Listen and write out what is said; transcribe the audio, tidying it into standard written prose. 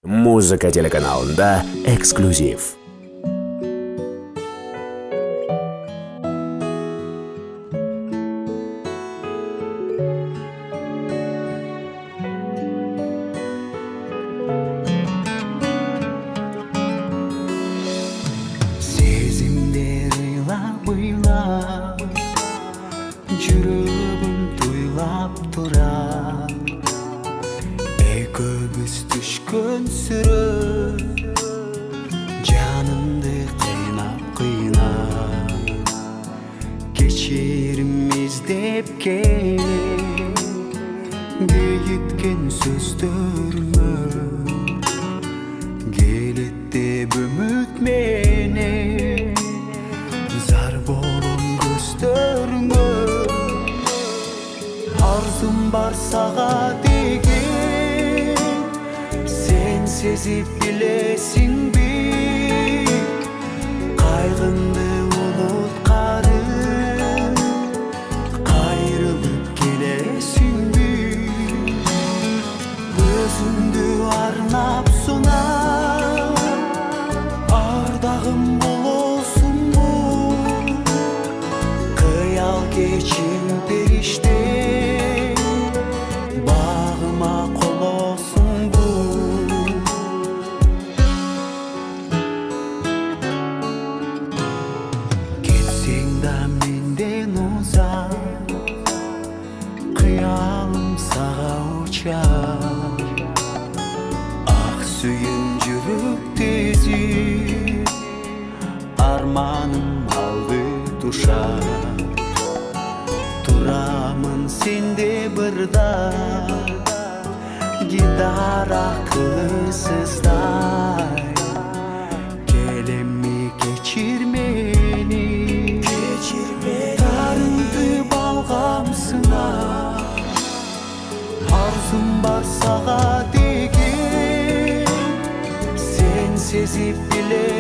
Музыка телеканалында эксклюзив. Ойлап, жүрегім тойлап тұрар. Экөөбүз түшкөн сүрө, жанымды кыйнап кечирим издеп келе, бейиткен сөздөрүмө келет деп үмүт менен. Зар болом көздөрүңө, арзум бар сага деген. Сен сезип билесиңби, кайгымды унуткарып, кайрылып келесиңби? Өзүңдү арнап сунап, ардагым болосуңбу? Кечим периште, багыма колосуң бу. Кетсең да менден узак, кыялым сага учар. Ак сүйүм жүрүк тезип, арманым алды тушар. Турамын сенде бырда, гитар акылсыздай. Келемми кечир мени, тарынтып алгамсыңа. Арзум бар сага деген, сен сезип биле